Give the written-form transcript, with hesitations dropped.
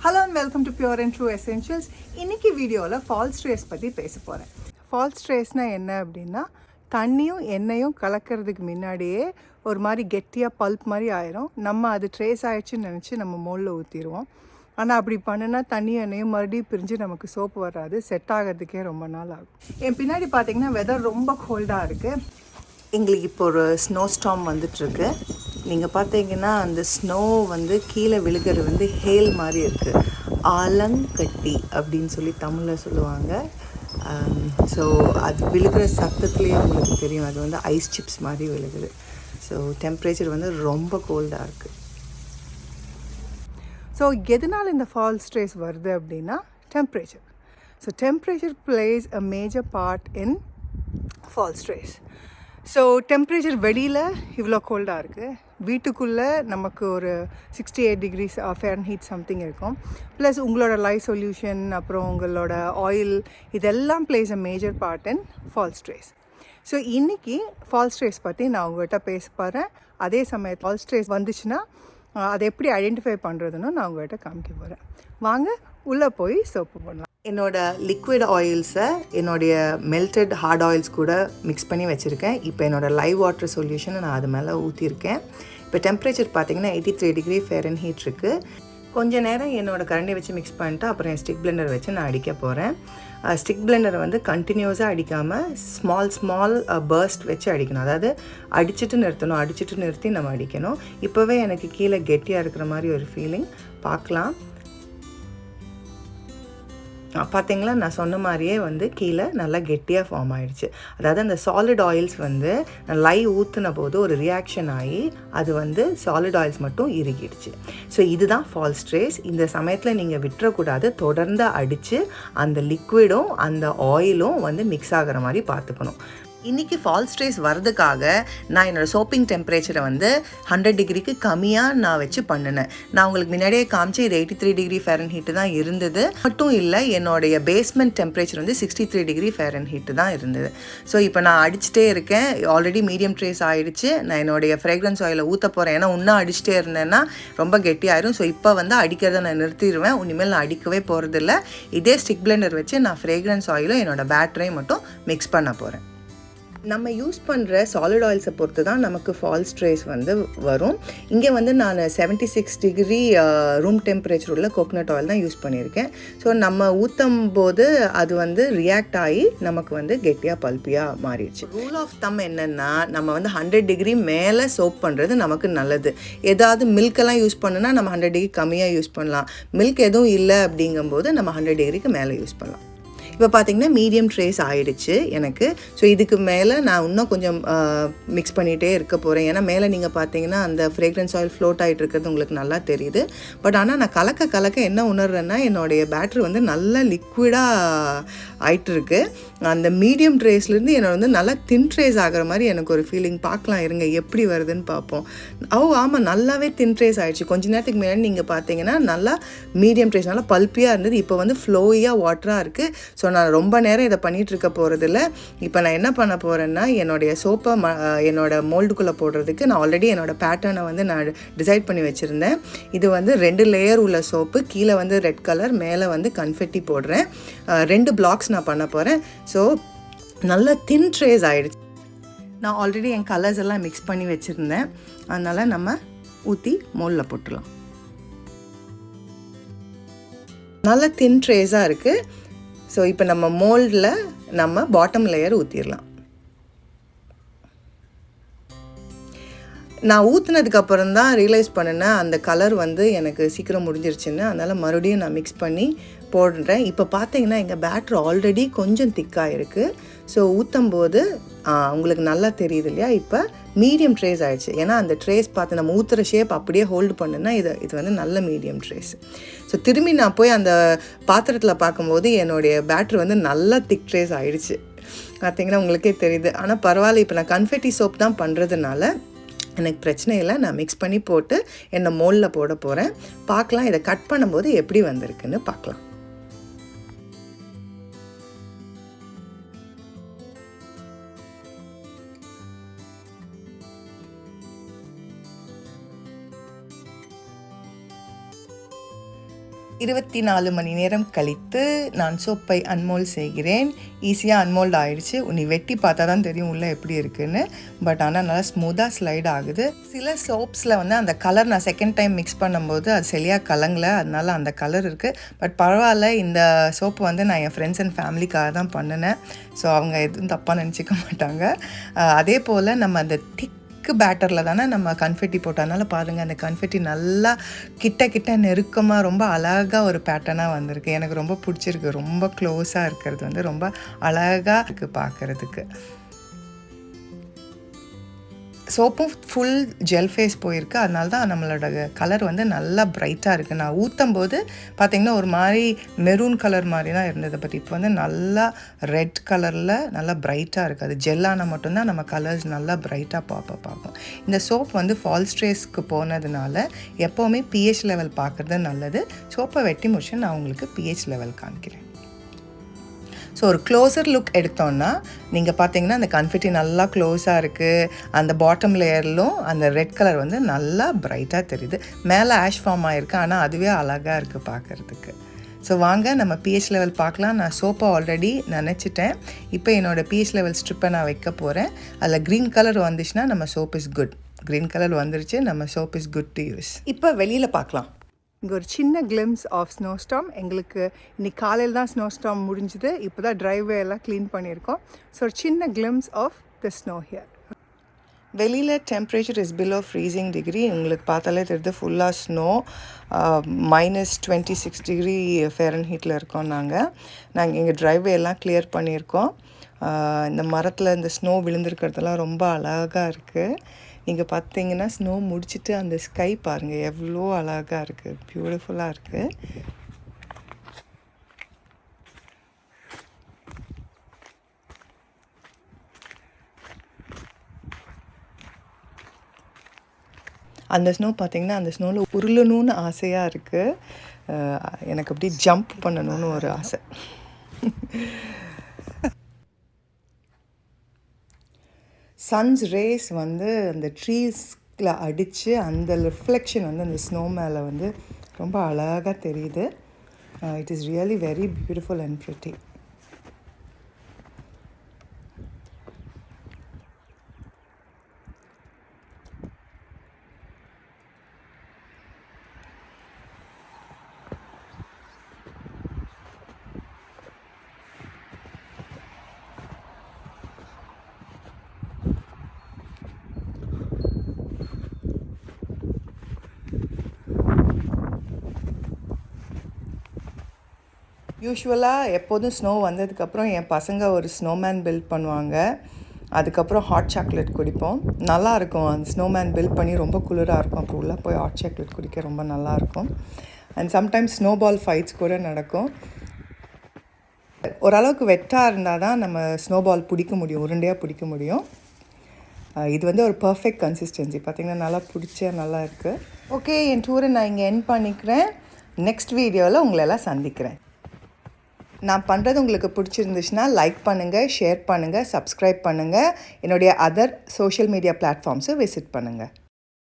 Hello and welcome to Pure and True Essentials. இன்னைக்கு வீடியோவில் falls trace பற்றி பேச போகிறேன். ஃபால்ஸ் ட்ரேஸ்னால் என்ன அப்படின்னா, தண்ணியும் எண்ணெயும் கலக்கிறதுக்கு முன்னாடியே ஒரு மாதிரி கெட்டியாக பல்ப் மாதிரி ஆயிரும். நம்ம அது ட்ரேஸ் ஆயிடுச்சுன்னு நினச்சி நம்ம மோலில் ஊற்றிடுவோம். ஆனால் அப்படி பண்ணுனா தண்ணியும் எண்ணெயும் மறுபடியும் பிரிஞ்சு நமக்கு சோப்பு வராது, செட் ஆகிறதுக்கே ரொம்ப நாள் ஆகும். என் பின்னாடி பார்த்திங்கன்னா வெதர் ரொம்ப கோல்டாக இருக்குது. எங்களுக்கு இப்போ ஒரு ஸ்னோ ஸ்டார்ம் வந்துட்டுருக்கு. நீங்கள் பார்த்தீங்கன்னா அந்த ஸ்னோ வந்து கீழே விழுகிறது வந்து ஹேல் மாதிரி இருக்குது. ஆலங்கட்டி அப்படின்னு சொல்லி தமிழில் சொல்லுவாங்க. ஸோ அது விழுகிற சத்தத்துலேயே உங்களுக்கு தெரியும், அது வந்து ஐஸ் சிப்ஸ் மாதிரி விழுகுது. ஸோ டெம்ப்ரேச்சர் வந்து ரொம்ப கோல்டாக இருக்குது. ஸோ எதனால் இந்த ஃபால்ஸ் ட்ரேஸ் வருது அப்படின்னா temperature. So temperature plays a major part in false trace. So temperature வெளியில் இவ்வளோ கோல்டாக இருக்குது, வீட்டுக்குள்ளே நமக்கு ஒரு 68 degrees Fahrenheit சம்திங் இருக்கும். ப்ளஸ் உங்களோட லைஃப் சொல்யூஷன், அப்புறம் உங்களோட ஆயில், இதெல்லாம் plays a major part in false trace. So இன்றைக்கி ஃபால்ஸ் ட்ரேஸ் பற்றி நான் உங்கள்கிட்ட பேச போகிறேன். அதே சமயத்தில் ஃபால்ஸ் ட்ரேஸ் வந்துச்சுன்னா அதை எப்படி ஐடென்டிஃபை பண்ணுறதுன்னு நான் உங்கள்கிட்ட காமிக்க போகிறேன். வாங்க உள்ளே போய் சோப்பு பண்ணலாம். என்னோடய லிக்விட் ஆயில்ஸை என்னுடைய மெல்டட் ஹார்ட் ஆயில்ஸ் கூட மிக்ஸ் பண்ணி வச்சுருக்கேன். இப்போ என்னோடய லைவ் வாட்டர் சொல்யூஷனை நான் அது மேலே ஊற்றிருக்கேன். இப்போ டெம்பரேச்சர் பார்த்திங்கன்னா 83 degree Fahrenheit இருக்குது. கொஞ்சம் நேரம் என்னோடய கரண்டி வச்சு மிக்ஸ் பண்ணிட்டு அப்புறம் என் ஸ்டிக் பிளெண்டர் வச்சு நான் அடிக்க போகிறேன். ஸ்டிக் பிளெண்டரை வந்து கண்டினியூஸாக அடிக்காமல் ஸ்மால் பர்ஸ்ட் வச்சு அடிக்கணும். அதாவது அடிச்சுட்டு நிறுத்தி நம்ம அடிக்கணும். இப்போவே எனக்கு கீழே கெட்டியாக இருக்கிற மாதிரி ஒரு ஃபீலிங் பார்க்கலாம். பார்த்திங்களா, நான் சொன்ன மாதிரியே வந்து கீழே நல்லா கெட்டியாக ஃபார்ம் ஆகிடுச்சு. அதாவது அந்த சாலிட் ஆயில்ஸ் வந்து நான் லைவ் ஊற்றின போது ஒரு ரியாக்ஷன் ஆகி அது வந்து சாலிட் ஆயில்ஸ் மட்டும் இறுகிடுச்சு. ஸோ இதுதான் ஃபால்ஸ் ட்ரேஸ். இந்த சமயத்தில் நீங்கள் விட்டுறக்கூடாது, தொடர்ந்து அடித்து அந்த லிக்விடும் அந்த ஆயிலும் வந்து மிக்ஸ் ஆகிற மாதிரி பார்த்துக்கணும். இன்றைக்கி ஃபால்ஸ் ட்ரேஸ் வர்றதுக்காக நான் என்னோடய சோப்பிங் டெம்பரேச்சரை வந்து 100 degreeக்கு கம்மியாக நான் வச்சு பண்ணினேன். நான் உங்களுக்கு முன்னாடியே காமிச்சு இது 83 degree Fahrenheit தான் இருந்தது. மட்டும் இல்லை, என்னுடைய பேஸ்மெண்ட் டெம்பரேச்சர் வந்து 63 degree Fahrenheit தான் இருந்தது. ஸோ இப்போ நான் அடிச்சுட்டே இருக்கேன். ஆல்ரெடி மீடியம் ட்ரேஸ் ஆகிடுச்சு. நான் என்னுடைய ஃப்ரேக்ரன்ஸ் ஆயிலை ஊற்ற போகிறேன். ஏன்னா இன்னும் அடிச்சுட்டே இருந்தேன்னா ரொம்ப கெட்டியாயிரும். ஸோ இப்போ வந்து அடிக்கிறத நான் நிறுத்திடுவேன். இனிமேல் நான் அடிக்கவே போகிறதில்ல. இதே ஸ்டிக் பிளெண்டர் வச்சு நான் ஃப்ரேக்ரன்ஸ் ஆயிலும் என்னோடய பேட்டரையும் மட்டும் மிக்ஸ் பண்ண போகிறேன். நம்ம யூஸ் பண்ணுற சாலிட் ஆயில்ஸை பொறுத்து தான் நமக்கு ஃபால்ஸ் ட்ரேஸ் வந்து வரும். இங்கே வந்து நான் 76 degree ரூம் டெம்பரேச்சர் உள்ள கோகனட் ஆயில் தான் யூஸ் பண்ணியிருக்கேன். ஸோ நம்ம ஊற்றும் போது அது வந்து ரியாக்ட் ஆகி நமக்கு வந்து கெட்டியாக பல்பியாக மாறிடுச்சு. ரூல் ஆஃப் தம் என்னென்னா, நம்ம வந்து 100 degree மேலே சோப் பண்ணுறது நமக்கு நல்லது. ஏதாவது மில்கெல்லாம் யூஸ் பண்ணுனா நம்ம 100 degree கம்மியாக யூஸ் பண்ணலாம். மில்க் எதுவும் இல்லை அப்படிங்கும்போது நம்ம 100 degreeக்கு மேலே யூஸ் பண்ணலாம். இப்போ பார்த்திங்கன்னா மீடியம் ட்ரேஸ் ஆகிடுச்சு எனக்கு. ஸோ இதுக்கு மேலே நான் இன்னும் கொஞ்சம் மிக்ஸ் பண்ணிகிட்டே இருக்க போகிறேன். ஏன்னா மேலே நீங்கள் பார்த்தீங்கன்னா அந்த ஃப்ரேக்ரன்ஸ் ஆயில் ஃப்ளோட் ஆகிட்டு இருக்கிறது உங்களுக்கு நல்லா தெரியுது. பட் ஆனால் நான் கலக்க என்ன உணர்றேன்னா, என்னுடைய பேட்ரி வந்து நல்லா லிக்விடாக ஆகிட்டுருக்கு. அந்த மீடியம் ட்ரேஸ்லேருந்து என்னோட வந்து நல்லா தின் ட்ரேஸ் ஆகிற மாதிரி எனக்கு ஒரு ஃபீலிங். பார்க்கலாம் இருங்க எப்படி வருதுன்னு பார்ப்போம். ஆமாம், நல்லாவே தின் ட்ரேஸ் ஆகிடுச்சு. கொஞ்சம் நேரத்துக்கு முன்னாடி நீங்கள் பார்த்தீங்கன்னா நல்லா மீடியம் ட்ரேஸ் நல்லா பல்பியாக இருந்தது. இப்போ வந்து ஃப்ளோயியாக வாட்டராக இருக்குது. ஸோ நான் ரொம்ப நேரம் இதை பண்ணிகிட்ருக்க போகிறதில்ல. இப்போ நான் என்ன பண்ண போகிறேன்னா, என்னுடைய சோப்பை என்னோடய மோல்டுக்குள்ளே போடுறதுக்கு நான் ஆல்ரெடி என்னோடய பேட்டர்னை வந்து நான் டிசைட் பண்ணி வச்சுருந்தேன். இது வந்து 2 லேயர் உள்ள சோப்பு. கீழே வந்து ரெட் கலர், மேலே வந்து கன்ஃபெட்டி போடுறேன். 2 பிளாக்ஸ் நான் பண்ண போகிறேன். ஸோ நல்லா தின் ட்ரேஸ் ஆகிடுச்சு. நான் ஆல்ரெடி என் கலர்ஸ் எல்லாம் மிக்ஸ் பண்ணி வச்சுருந்தேன். அதனால் நம்ம ஊற்றி மோலில் போட்டுடலாம். நல்லா தின் ட்ரேஸாக இருக்குது. ஸோ இப்போ நம்ம மோல்டில் நம்ம பாட்டம் லேயர் ஊற்றிடலாம். நான் ஊற்றுனதுக்கப்புறம் தான் ரியலைஸ் பண்ணினேன் அந்த கலர் வந்து எனக்கு சீக்கிரம் முடிஞ்சிருச்சுன்னு. அதனால் மறுபடியும் நான் மிக்ஸ் பண்ணி போடுறேன். இப்போ பார்த்தீங்கன்னா எங்கள் பேட்டர் ஆல்ரெடி கொஞ்சம் திக்காக இருக்குது. ஸோ ஊற்றும் போது உங்களுக்கு நல்லா தெரியுது இல்லையா? இப்போ மீடியம் ட்ரேஸ் ஆகிடுச்சு. ஏன்னா அந்த ட்ரேஸ் பார்த்து நம்ம ஊற்றுற ஷேப் அப்படியே ஹோல்டு பண்ணுன்னா இது வந்து நல்ல மீடியம் ட்ரேஸ். ஸோ திரும்பி நான் போய் அந்த பாத்திரத்தில் பார்க்கும்போது என்னுடைய பேட்டரி வந்து நல்லா திக் ட்ரேஸ் ஆகிடுச்சு. பார்த்தீங்கன்னா உங்களுக்கே தெரியுது. ஆனால் பரவாயில்ல, இப்போ நான் கன்ஃபெட்டி சோப் தான் பண்ணுறதுனால எனக்கு பிரச்சனை இல்லை. நான் மிக்ஸ் பண்ணி போட்டு என்னை மோலில் போட போகிறேன். பார்க்கலாம் இதை கட் பண்ணும்போது எப்படி வந்திருக்குன்னு பார்க்கலாம். 24 மணி நேரம் கழித்து நான் சோப்பை அன்மோல்ட் செய்கிறேன். ஈஸியாக அன்மோல்ட் ஆகிடுச்சு. நீ வெட்டி பார்த்தா தான் தெரியும் உள்ளே எப்படி இருக்குதுன்னு. பட் ஆனால் நல்லா ஸ்மூத்தாக ஸ்லைட் ஆகுது. சில சோப்ஸில் வந்து அந்த கலர் நான் செகண்ட் டைம் மிக்ஸ் பண்ணும்போது அது சரியாக கலங்கலை, அதனால அந்த கலர் இருக்குது. பட் பரவாயில்ல, இந்த சோப்பு வந்து நான் என் ஃப்ரெண்ட்ஸ் அண்ட் ஃபேமிலிக்காக தான் பண்ணினேன். ஸோ அவங்க எதுவும் தப்பாக நினச்சிக்க மாட்டாங்க. அதே போல் நம்ம அந்த பேட்டரில் தானே நம்ம கன்ஃபெட்டி போட்டதுனால பாருங்கள், அந்த கன்ஃபெட்டி நல்லா கிட்ட நெருக்கமாக ரொம்ப அழகாக ஒரு பேட்டர்னாக வந்திருக்கு. எனக்கு ரொம்ப பிடிச்சிருக்கு. ரொம்ப க்ளோஸாக இருக்கிறது வந்து ரொம்ப அழகாக இருக்குது பார்க்குறதுக்கு. சோப்பும் ஃபுல் ஜெல் ஃபேஸ் போயிருக்கு. அதனால தான் நம்மளோட கலர் வந்து நல்லா ப்ரைட்டாக இருக்குது. நான் ஊற்றும் போது பார்த்திங்கன்னா ஒரு மாதிரி மெரூன் கலர் மாதிரி தான் இருந்தது. பட் இப்போ வந்து நல்லா ரெட் கலரில் நல்லா ப்ரைட்டாக இருக்குது. அது ஜெல்லான மட்டும்தான் நம்ம கலர்ஸ் நல்லா ப்ரைட்டாக பார்ப்போம். இந்த சோப் வந்து ஃபால் ஸ்ட்ரேஸ்க்கு போனதுனால எப்போவுமே pH லெவல் பார்க்குறது நல்லது. சோப்பை வெட்டி முடிச்சு நான் உங்களுக்கு pH லெவல் காமிக்கிறேன். ஸோ ஒரு க்ளோஸர் லுக் எடுத்தோன்னா நீங்கள் பார்த்தீங்கன்னா அந்த கன்ஃபெட்டி நல்லா க்ளோஸாக இருக்குது. அந்த பாட்டம் லேயர்லும் அந்த ரெட் கலர் வந்து நல்லா ப்ரைட்டாக தெரியுது. மேலே ஆஷ் ஃபார்ம் ஆகிருக்கு, ஆனால் அதுவே அழகாக இருக்குது பார்க்குறதுக்கு. ஸோ வாங்க நம்ம pH லெவல் பார்க்கலாம். நான் சோப்பை ஆல்ரெடி நினச்சிட்டேன். இப்போ என்னோடய pH லெவல் ஸ்ட்ரிப்பை நான் வைக்க போகிறேன். அதில் க்ரீன் கலர் வந்துச்சுன்னா நம்ம soap is good. Green colour வந்துருச்சு, நம்ம soap is good to use. இப்போ வெளியில் பார்க்கலாம். இங்கே ஒரு சின்ன கிளிம்ஸ் ஆஃப் ஸ்னோ ஸ்டார்ம். எங்களுக்கு இன்றைக்கி காலையில் தான் ஸ்னோ ஸ்டார்ம் முடிஞ்சுது. இப்போ தான் ட்ரைவே எல்லாம் க்ளீன் பண்ணியிருக்கோம். ஸோ ஒரு சின்ன glimpse of the snow here. வெளியில் temperature is below freezing degree. உங்களுக்கு பார்த்தாலே தெரியுது ஃபுல்லாக ஸ்னோ. -26 டிகிரி ஃபேரன்ஹீட்டில் இருக்கோம். நாங்கள் எங்கள் ட்ரைவே எல்லாம் கிளியர் பண்ணியிருக்கோம். இந்த மரத்தில் இந்த ஸ்னோ விழுந்திருக்கிறதெல்லாம் ரொம்ப அழகாக இருக்குது. நீங்கள் பார்த்தீங்கன்னா ஸ்னோ முடிச்சுட்டு அந்த ஸ்கை பாருங்கள் எவ்வளோ அழகாக இருக்குது, பியூட்டிஃபுல்லாக இருக்குது. அந்த ஸ்னோ பார்த்திங்கன்னா அந்த ஸ்னோவில் உருளணும்னு ஆசையாக இருக்குது. எனக்கு அப்படி ஜம்ப் பண்ணணும்னு ஒரு ஆசை. சன்ஸ் ரேஸ் வந்து அந்த ட்ரீஸில் அடித்து அந்த ரிஃப்ளெக்ஷன் வந்து அந்த ஸ்னோ மேலே வந்து ரொம்ப அழகாக தெரியுது. It is really very beautiful and pretty. யூஸ்வலாக எப்போதும் ஸ்னோ வந்ததுக்கப்புறம் என் பசங்க ஒரு ஸ்னோமேன் பில்ட் பண்ணுவாங்க. அதுக்கப்புறம் ஹாட் சாக்லேட் குடிப்போம். நல்லாயிருக்கும். அந்த ஸ்னோமேன் பில்ட் பண்ணி ரொம்ப குளிராக இருக்கும். அப்புறம் உள்ளே போய் ஹாட் சாக்லேட் குடிக்க ரொம்ப நல்லாயிருக்கும். அண்ட் சம்டைம்ஸ் ஸ்னோபால் ஃபைட்ஸ் கூட நடக்கும். ஓரளவுக்கு வெட்டாக இருந்தால் தான் நம்ம ஸ்னோபால் பிடிக்க முடியும், உருண்டையாக பிடிக்க முடியும். இது வந்து ஒரு பர்ஃபெக்ட் கன்சிஸ்டன்சி. பார்த்திங்கன்னா நல்லா பிடிச்ச நல்லா இருக்குது. ஓகே, என் டூரை நான் இங்கே எண்ட் பண்ணிக்கிறேன். நெக்ஸ்ட் வீடியோவில் உங்களெல்லாம் சந்திக்கிறேன். நான் பண்ணுறது உங்களுக்கு பிடிச்சிருந்துச்சுன்னா லைக் பண்ணுங்கள், ஷேர் பண்ணுங்கள், சப்ஸ்கிரைப் பண்ணுங்கள். என்னுடைய அதர் சோஷியல் மீடியா பிளாட்ஃபார்ம்ஸை விசிட் பண்ணுங்கள்.